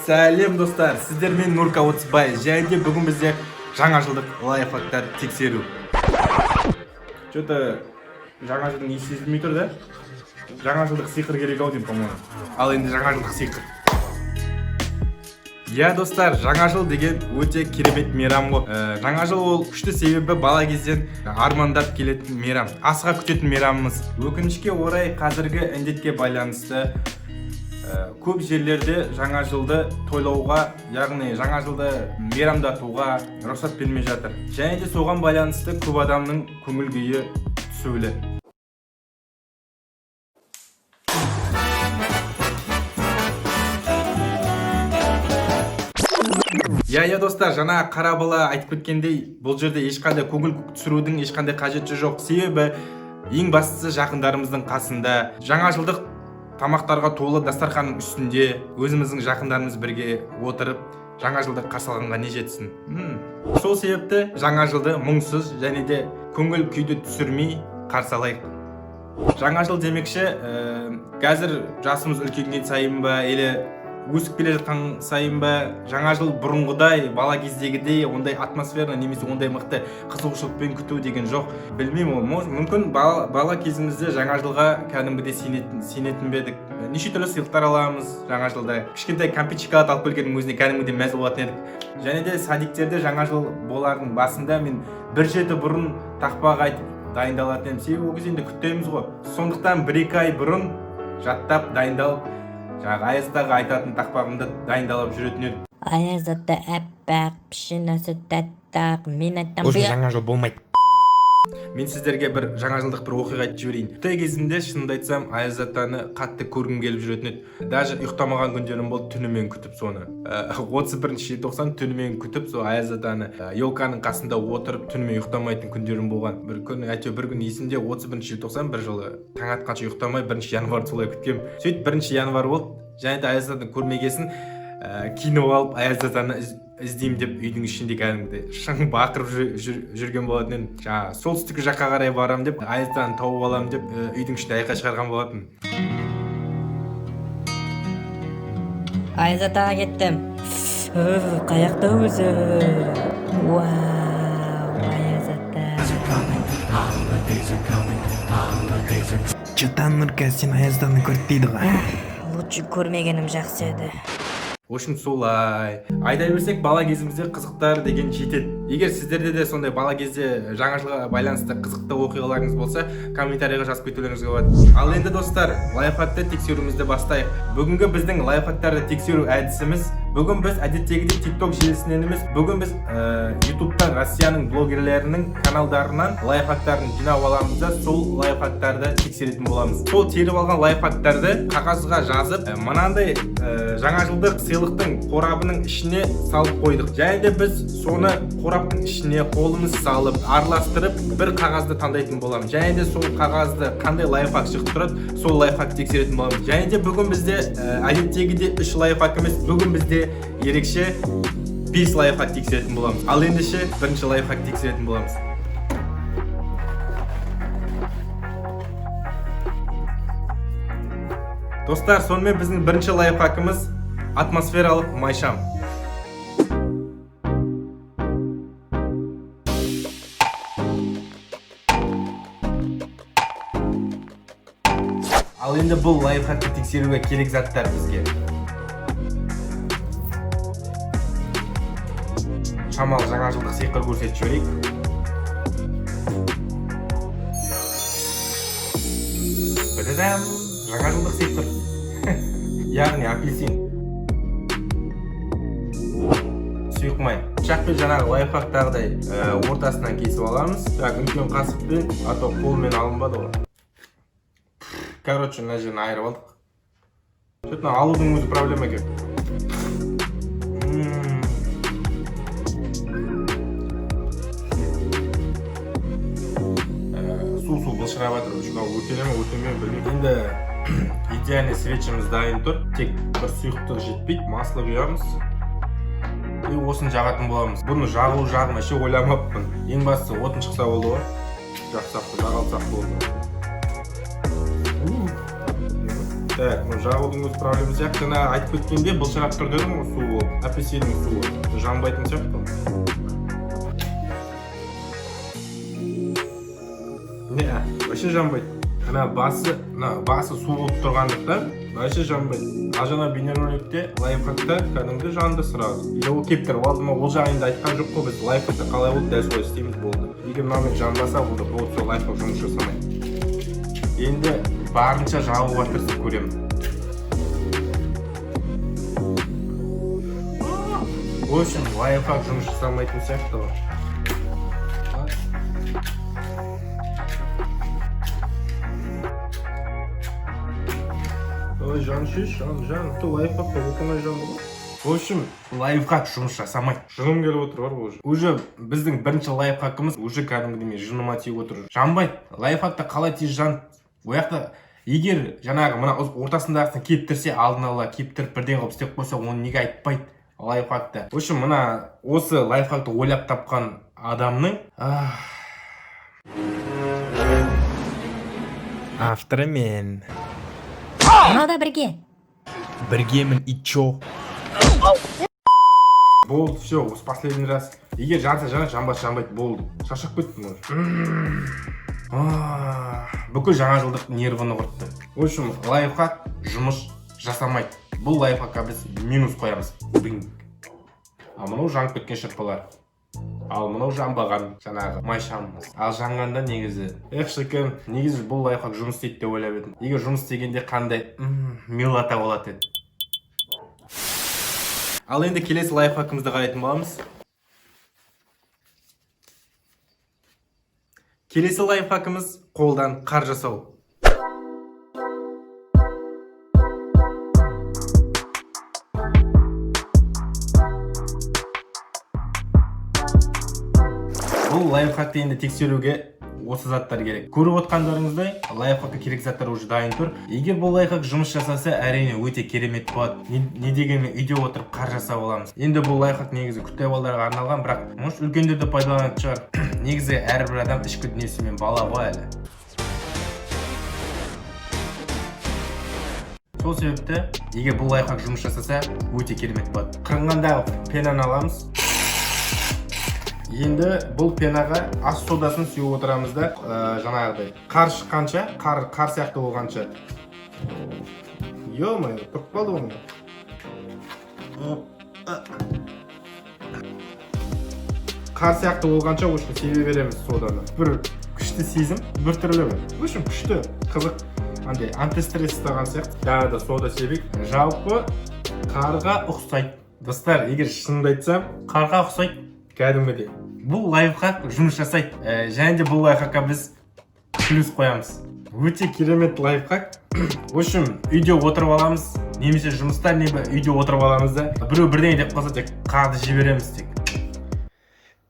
Сәлем достар, сіздер мен Нурка Отызбай. Және де бүгін бізде жаңа жылдық лайфхактар тексеру. Что-то жаңа жылдың иісі сезілмей тұр да? Жаңа жылдық сиқыр керек ау деймін, по-моему. Ал енді жаңа жылдық сиқыр. Я достар, жаңа жыл деген өте керемет мейрам ғой. Жаңа жыл ол күшті себебі бала кезден армандап келетін мейрам, асыға күтетін мейрамымыз. Өкінішке орай қазіргі індетке байланысты көп жерлерде жаңа жылды тойлауға, яғни жаңа жылды мейрамдатуға рұқсат бермей жатыр. Және де соған байланысты көп адамның көңіл күйі түсулі. Я достар, жаңа қара бала айтып кеткендей, бұл жерде ешқандай көңіл түсірудің ешқандай қажеті жоқ. Себебі ең бастысы жақындарымыздың қасында, жаңа жылдық тамақтарға толы дастарханның үстінде өзіміздің жақындарымыз бірге отырып жаңа жылды қарсы алғанға не жетсін. Сол себепті жаңа жылды мұңсыз және де көңіл күйді түсірмей қарсы алайық. Жаңа жыл демекші, қазір жасымыз үлкейген сайын ба, елі өсіп келе жатқан сайын ба, жаңа жыл бұрынғыдай бала кездегідей ондай атмосфера немесе ондай мықты қызығушылықпен күту деген жоқ. Білмеймін, мүмкін бала кезімізде жаңа жылға кәдімгідей сенетін бе едік. Неше түрлі сыйлықтар аламыз жаңа жылда. Кішкентай кәмпит шоколад алып келгеннің өзіне кәдімгідей мәз болатын едік. Және де садиктерде жаңа жыл болардың басында мен бір жеті бұрын тақпақ айтып дайындалатын едім. Себебі ол кезде енді күтеміз ғой. Сондықтан 1-2 ай бұрын жаттап дайындалып жаңағы Аяздағы айтатын тақпағымды дайындалып жүретін едім. Аязда әппақ, пішінасы тәттақ, мен айттам бұл жаңа жыл болмайды. Мен сіздерге бір жаңа жылдық бір оқиға айтып жіберейін. Той кезінде шынымды айтсам, Аяз атаны қатты көргім келіп жүретін еді. Даже ұйықтамаған күндерім болды, түнімен күтіп соны. 31-ші желтоқсан түнімен күтіп, сол Аяз атаны елканың қасында отырып түнімен ұйықтамайтын күндерім болған. Бір күн, әйтеуір бір күн есімде 31-ші желтоқсан бір жылы таң атқанша ұйықтамай 1-ші январды солай күткем. Сөйтіп 1-ші январ болды. Және де Аяз атаны көрмегесін киініп алып Аяз атаны іздеймін деп үйдің ішінде кәдімгідей шың бақырып жүрген болатын едім. Жаңағы солтүстік жаққа қарай барам деп, Аяз атаны тауып алам деп үйдің ішінде айқай шығарған болатын. Аяз атаға кеттім. Қаяқта өзі? Вау, Аяз ата. Чатан Нұрка, сен Аяз атаны көрді дейді ғой. Лучше көрмегенім жақсы еді. Ошын солай. Айдай берсек бала кезімізде қызықтар деген жетеді. Егер сіздерде де сондай бала кезде жаңа жылға байланысты қызықты оқиғаларыңыз болса, комментарийға жазып кетулеріңізге болады. Ал енді достар, лайфхакты тексеруімізді бастайық. Бүгінгі біздің лайфхактарды тексеру әдісіміз, бүгін біз әдеттегідей TikTok желісінен емес, бүгін біз YouTube'тан Россияның блогерлерінің каналдарынан лайфхактарын жинап аламыз да, сол лайфхактарды тексеретін боламыз. Сол теріп алған лайфхактарды қағазға жазып, мынандай жаңа жылдық сыйлықтың қорабының ішіне салып қойдық. Және де біз соны қораптың ішіне қолымыз салып, араластырып, бір қағазды таңдайтын боламыз. Және де сол қағазды қандай лайфхак шығып тұрады, сол лайфхак тексеретін боламыз. Және де бүгін бізде әдеттегідей 3 лайфхак емес, бүгін бізде ерекше 5 лайфхак тексеретін боламыз. Ал ендеше бірінші лайфхак тексеретін боламыз. Достар, сонымен біздің бірінші лайфхакымыз атмосфералық майшам. Ал енді бұл лайфхакты тексеруге керек заттар бізге. Шамал жаңа жылдық сиқыр көрсетіп жіберейік. Бәдәдәм, жаңа жылдық сиқыр. Яғни апельсин. Сұйық май. Пышақпен жаңағы лайфхактағыдай ортасынан кесіп аламыз. Үлкен қасықпен, ато қолмен алынбады ғой. Короче, мына жерін айырып алдық. Сөйтіп алудың өзі проблема екен. Су былшырап жатыр. Өтеме білмеймін. Енді идеальный свечіміз дайын тұр. Тек бір сұйықтық жетпейді. Масло құямыз. И осыны жағатын боламыз. Бұны жағу ше ойламаппын. Ең бастысы отын шықса болды ғой. Жақсақ жағалсақ болды. Так, жағудың өз проблема сияқты. Жаңа айтып кеткенде былжырап тұр дедім ғой, су болып. Апельсиннің суы. Жанбайтын сияқты. Не, вообще жанбайды. Ана басы су болып тұрғандықтан вообще жанбайды. Ал жаңа бейнероликте лайфхакта кәдімгі жанды сразу. Или ол кеп тұрып алды ма, ол жағында айтқан жоқ қой, біз лайфхакта қалай болды, дәл солай істейміз болды. Егер мынамен жанбаса, ол сол лайфхак жұмыс жасамайды. Енді барынша жағуға тырысып көремін. В общем, лайфхак жұмыс жасамайтын сияқты ғой. Ой, жан шеш, жан, то лайфхак оңай жанды ғой. В общем, лайфхак жұмыс жасамайды. Жыным келіп отыр бар ғой. Уже біздің бірінші лайфхакымыз уже кәдімгідей жыныма тиіп отыр. Жанбайды. Лайфхакта қалай тез жан? Ояқта егер жаңағы мына ортасындағысын кептірсе, алдын ала кептіріп бірден қылып істеп қойса, оны неге айтпайды лайфхакта? В общем, мына осы лайфхакты ойлап тапқан адамның авторы мен. Мынау да бірге. Біргемін, и чё? Болды, все, осы последний раз. Егер жанса жанбайды, болды. Шаршап кеттім уже. Бүкіл жаңа жылдық нервіні құртты. В общем, лайфхак жұмыс жасамайды. Бұл лайфхакқа біз минус қоямыз. Ал мынау жанып кеткен шырпылар. Ал мынау жанбаған жаңағы майшамыз. Ал жанғанда негізі шіркін, негізі бұл лайфхак жұмыс істейді деп ойлап едім. Егер жұмыс істегенде қандай милата болады еді. Ал енді келесі лайфхакымызды қарайтын боламыз. Келесі лайфхакымыз қолдан қар жасау. Бұл лайфхакты енді тексеруге осы заттар керек. Көріп отқандарыңыздай, лайфхакқа керек заттар уже дайын тұр. Егер бұл лайфхак жұмыс жасаса, әрине өте керемет болады. Не дегенмен үйде отырып қар жасап аламыз. Енді бұл лайфхак негізі күтті балаларға арналған, бірақ может үлкендер де пайдаланатын шығар. Негізі әрбір адам ішкі дүниесімен бала ғой әлі. Сол себепті, егер бұл лайфхак жұмыс жасаса, өте керемет болады. Қырынғандағы пенаны аламыз. Енді бұл пенаға ас содасын сеуіп отырамыз да, жаңағыдай қар шыққанша, қар сияқты болғанша. Ё-моё, тұрып қалды ғой. Қар сияқты болғанша өшін себе береміз соданы. Бір күшті сезім, бір түрлі бір. Өшін күшті, қызық, антистресс ұстаған сияқты. Тағы да сода себек. Жалпы қарға ұқсайды. Достар, егер шынымды айтсам, қарға ұқсайды. Кәдімгідей. Бұл лайфхак жұмыс жасайды. Және де бұл лайфхакқа біз плюс қоямыз. Өте керемет лайфхак. В общем, үйде отырып аламыз. Немесе жұмыста үйде отырып аламыз да. Біреу бірдеңе деп қалса тек қарды жібереміз тек.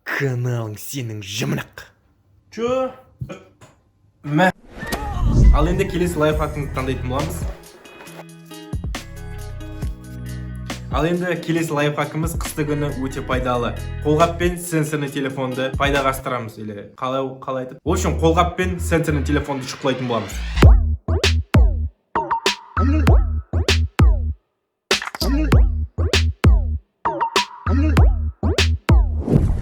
Каналың сенің жымынақ. Чё? Мә. Ал енді келесі лайфхакыңызды таңдайтын боламыз. Ал енді келесі лайфхакымыз қысты күні өте пайдалы. Қолғап пен сенсорный телефонды пайдаға астырамыз. Қалай айтып? В общем, қолғап пен сенсорный телефонды шұқылайтын боламыз.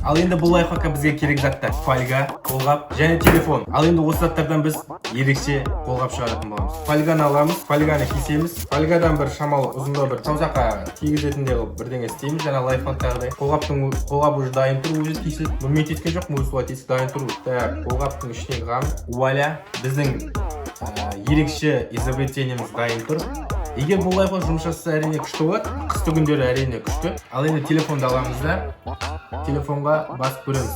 Ал енді бұл лайфхакқа бізге керек заттар: фольга, қолғап және телефон. Ал енді осы заттардан біз ерекше қолғап шығаратын боламыз. Фольганы аламыз, фольганы кесеміз. Фольгадан бір шамалы ұзындау бір саусаққа тигізетіндей қылып бірдеңе істейміз. Жаңа лайфхактағыдай. Қолғап уже дайын тұр, өзі тесіліп. Бұнымен тескен жоқ, өзі солай тесіп дайын тұр. Так, қолғаптың ішіне қам. Вуаля, біздің ерекше изобретениеміз дайын тұр. Егер бұл лайфхак жұмыс жасаса, әрине күшті болады. Қысты күндері әрине күшті. Ал енді телефонды аламыз да телефонға басып көреміз.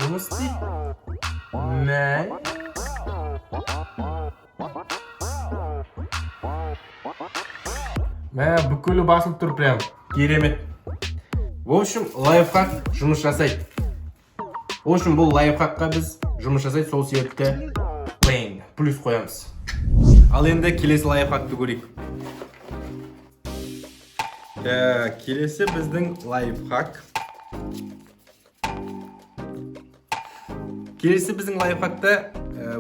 Жұмыс істейді. Мәй. Бүкілі басылып тұр прям. Керемет. В общем, лайфхак жұмыс жасайды. В общем, бұл лайфхакқа біз жұмыс жасайды, сол себепті плюс қоямыз. Ал енді келесі лайфхакты көрейік. Келесі біздің лайфхак. Келесі біздің лайфхакта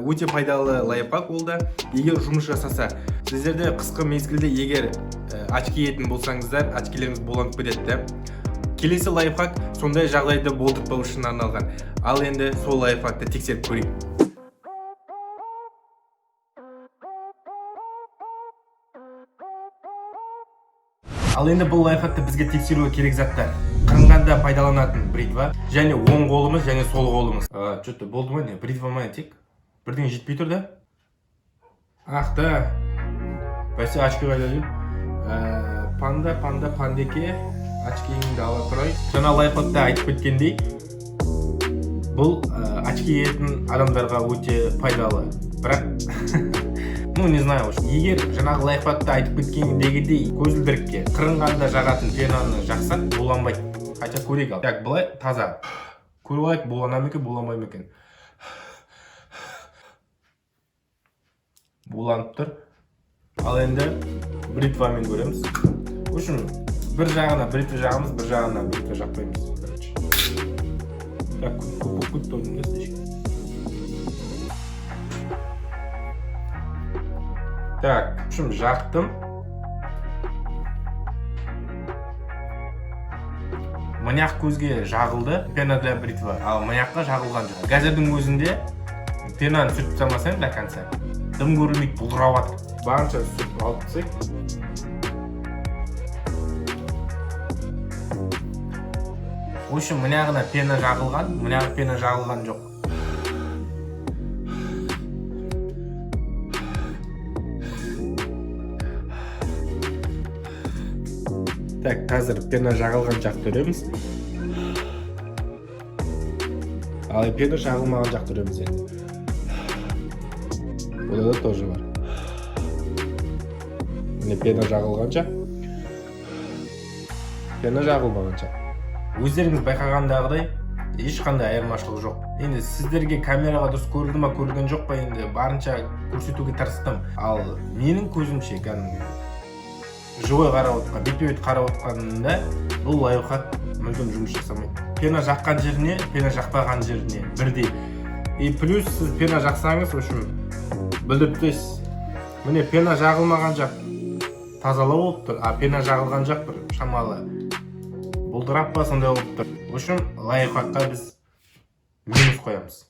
өте пайдалы лайфхак ол да егер жұмыс жасаса сіздерде қысқы мезгілде егер очки киетін болсаңыздар очкилеріңіз буланып кетеді. Келесі лайфхак сондай жағдайды болдыртпау үшін арналған. Ал енді сол лайфхакты тексеріп көрейік. Ал енді бұл лайфхакты бізге тексеруге керек заттар. Қырынғанда пайдаланатын бритва және оң қолымыз және сол қолымыз. Что-то болды ма не? Бритва ма тек? Бірдеңе жетпей тұр да? Ах да. Бәсе очки қайда жүр? Пандеке очкиіңді ала тұрайық. Жаңа лайфхакта айтып кеткендей, бұл очки киетін адамдарға өте пайдалы. Бірақ ну не знаю, егер жаңағы лайфхакта айтып кеткендегідей көзілдірікке қырынғанда жағатын пенаны жақсақ буланбайды. Хотя көрейік ал. Так, былай таза. Көріп алайық, булана ма екен, буланбай ма екен. Буланып тұр. Ал енді бритвамен көреміз. В общем, бір жағына бритва жағамыз, бір жағына бритва жақпаймыз. Так, көп тұрдым да сешке. Так, в общем, жақтым. Маяқ көзге жағылды, пена для бритва, ал маяққа жағылған жоқ. Қазірдің өзінде пенаны сүртіп салмасаң до конца, дым көрінбейді, бұлдырап жатыр. Барынша сүртіп алып тастайық. В общем, мынағына пена жағылған, мынағы пена жағылған жоқ. Так, қазір пена жағылған жақты көреміз. Ал пена жағылмаған жақты көреміз енді. Бұда да тоже бар. Міне пена жағылған жақ. Пена жағылмаған жақ. Өздеріңіз байқағандағыдай ешқандай айырмашылық жоқ. Енді сіздерге камераға дұрыс көрілді ма, көрілген жоқ па, енді барынша көрсетуге тырыстым. Ал менің көзімше кәдімгі живой қарап отқан, бет-бет қарап отқанында бұл лайфхак мүлдем жұмыс жасамайды. Пена жаққан жеріне, пена жақпаған жеріне бірдей. И плюс сіз пена жақсаңыз, в общем, білдіріп тұрсыз. Міне пена жағылмаған жақ тазалау болып тұр, а пена жағылған жақ бір шамалы бұлдырап па сондай болып тұр. В общем, лайфхакқа біз минус қоямыз.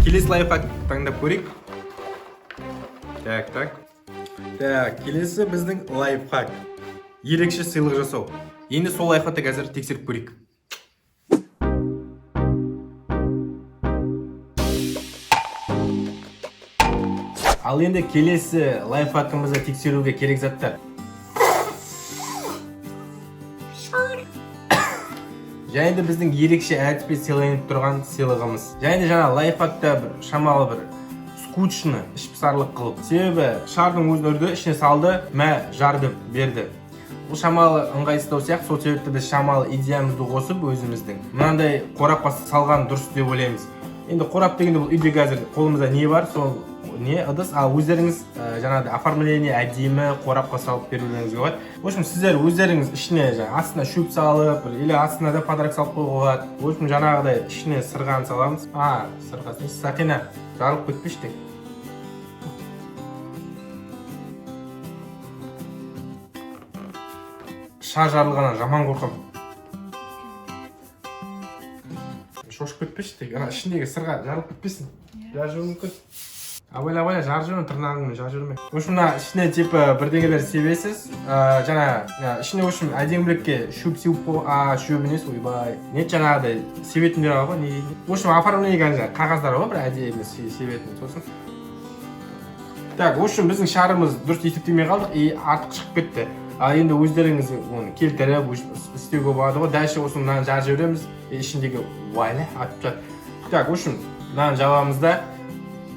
Келесі лайфхак таңдап көрейік. Так, келесі біздің лайфхак. Ерекше сыйлық жасау. Енді сол лайфхакты қазір тексеріп көрейік. Ал енді келесі лайфхакымызды тексеруге керек заттар. Және де біздің ерекше әдіспен сыйланып тұрған сыйлығымыз. Және де жаңа лайфхакта бір шамалы бір скучно, ішпсарлық қылып. Себебі шардың өзін үрді, ішіне салды, жарды берді. Бұл шамалы ыңғайсыздау сияқты, сол себепті біз шамалы идеямызды қосып өзіміздің мынандай қорапқа салған дұрыс деп ойлаймыз. Енді қорап дегенде бұл үйде қазір қолымызда не бар, сол не ыдыс, ал өздеріңіз жаңағыдай оформление әдемі қорапқа салып берулеріңізге болады. В общем, сіздер өздеріңіз ішіне астына шөп салып, или астына да подарок салып қойуға болады. В общем, жаңағыдай ішіне сырғаны саламыз. Сырғасын, Сақина, жарылып кетпешті. Ша жарылғаннан жаман қорқам. Шошып кетпешті, ішіндегі сырға жарылып кетпесін. Жаржуы мүмкін. Абайла, жар жүрмін, тырнағыңмен жар жүрме. В общем, ішіне типа бірдеңелер себесіз. Жаңа, ішіне в общем, әдемілікке шөп сеуіп шөбінес, ойбай. Нет, жаңағыдай себетіндер бар, не дейді. В общем, оформлеген қағаздар бар, бір әдемі себетін сосын. Так, в общем, біздің шарымыз дұрыс есептемей қалдық, и артық шығып кетті. Енді өздеріңіз оны келтіріп, істеуге болады ғой. Дальше осы мынаны жар жібереміз, ішіндегі уайлы атып жатыр. Так, в общем, мынаны жабамызда.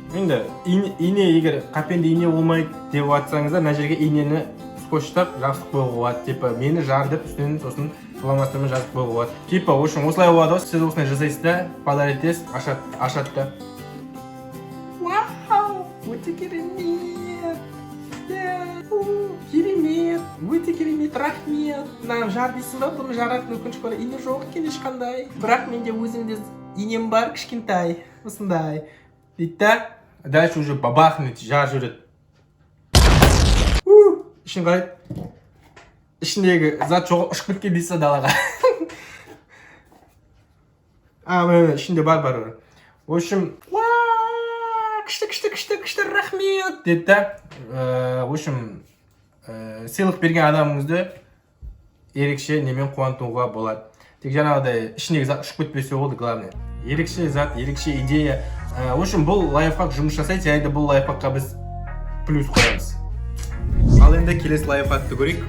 Енді ине егер қапенде ине болмайды деп жатсаңыздар, мына жерге инені скотчтап жабысып қоюға болады. Типа мені жар деп үстінен сосын фломастермен жазып қоюға болады. Типа, в общем, осылай болады ғой. Сіз осылай жасайсыз да, подарок етесіз, ашады да. Вау, өте керемет. Керемет, өте керемет, рахмет. Мынаны жар дейсің ба? Бұны жаратын өкінішке орай ине жоқ екен ешқандай. Бірақ менде өзімде инем бар кішкентай осындай дейді да дальше уже бабахнет жарып жібереді ішін қарайды ішіндегі зат жоқ ұшып кеткен дейсіз далаға міне ішінде бар в общем күшті рахмет деді да в общем сыйлық берген адамыңызды ерекше немен қуантуға болады тек жаңағыдай ішіндегі зат ұшып кетпесе болды главное ерекше зат ерекше идея в общем бұл лайфхак жұмыс жасайды және де бұл лайфхакқа біз плюс қоямыз ал енді келесі лайфхакты көрейік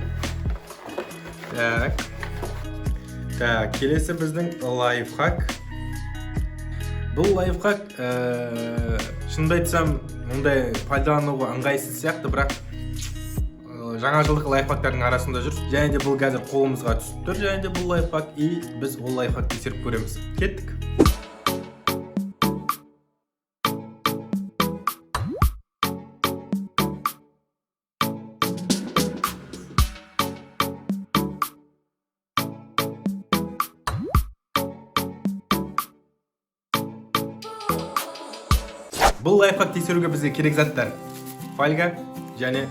так келесі біздің лайфхак бұл лайфхак шынымды айтсам мұндай пайдалануға ыңғайсыз сияқты бірақ жаңа жылдық лайфхактардың арасында жүр және де бұл қазір қолымызға түсіп тұр және де бұл лайфхак и біз ол лайфхакты тексеріп көреміз кеттік бұл лайфхак тексеруге бізге керек заттар фольга және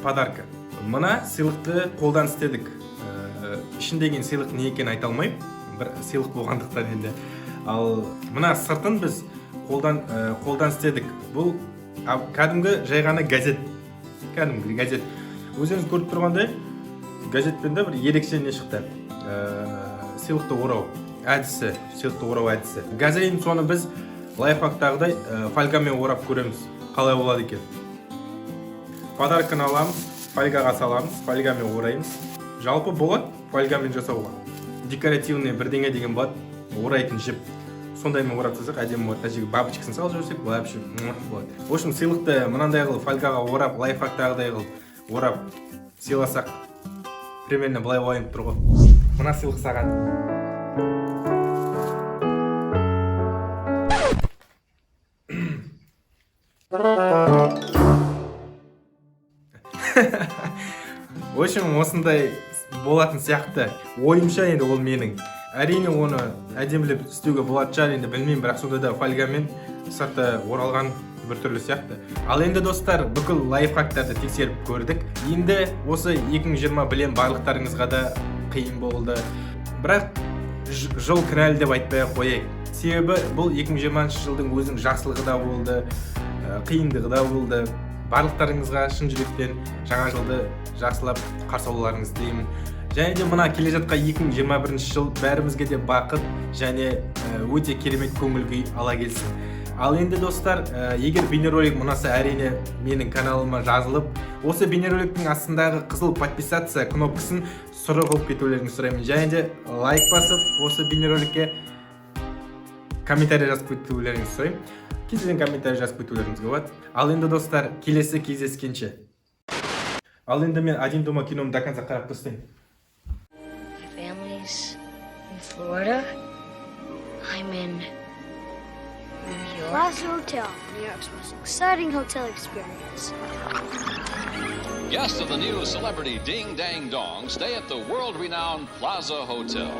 подарка мына сыйлықты қолдан істедік ішіндегі сыйлық не екенін айта алмаймын бір сыйлық болғандықтан енді ал мына сыртын біз қолдан істедік бұл кәдімгі жай ғана газет кәдімгі газет өзіңіз көріп тұрғандай газетпен де бір ерекше не шықты сыйлықты орау әдісі газайн соны біз лайфхактағыдай фольгамен орап көреміз қалай болады екен подарканы аламыз фольгаға саламыз фольгамен ораймыз жалпы болады фольгамен жасауға декоративный бірдеңе деген болады орайтын жіп сондаймен орап тастасақ әдемі болады тәжіге бабочкасын салып жіберсек вообще болады в общем сыйлықты мынандай қылып фольгаға орап лайфхактағыдай қылып орап сыйласақ примерно былай ойынып тұр ғой мына сыйлық саған в общем осындай болатын сияқты ойымша енді ол менің әрине оны әдемілеп істеуге болатын шығар енді білмеймін бірақ сонда да фольгамен сырты оралған біртүрлі сияқты ал енді достар бүкіл лайфхактарды тексеріп көрдік енді осы 2020 білем барлықтарыңызға да қиын болды бірақ жыл кінәлі деп айтпай ақ қояйық себебі бұл 2020 жылдың өзінің жақсылығы да болды қиындығы да болды барлықтарыңызға шын жүректен жаңа жылды жақсылап қарсы алуларыңызды тілеймін және де мына келе жатқан 2021 жыл бәрімізге де бақыт және өте керемет көңіл күй ала келсін ал енді достар егер бейнеролик ұнаса әрине менің каналыма жазылып осы бейнероликтің астындағы қызыл подписаться кнопкасын сұры қылып кетулеріңізді сұраймын және де лайк басып осы бейнероликке комментарий жазып кетулеріңізді сұраймын кез келген комментарий жазып кетулеріңізге болады ал енді достар келесі кездескенше ал енді мен один дома киномды до конца қарап тастаймын Florida. I'm in New York. Plaza Hotel, New York's most exciting hotel experience. Guests of the new celebrity Ding Dang Dong stay at the world-renowned Plaza Hotel.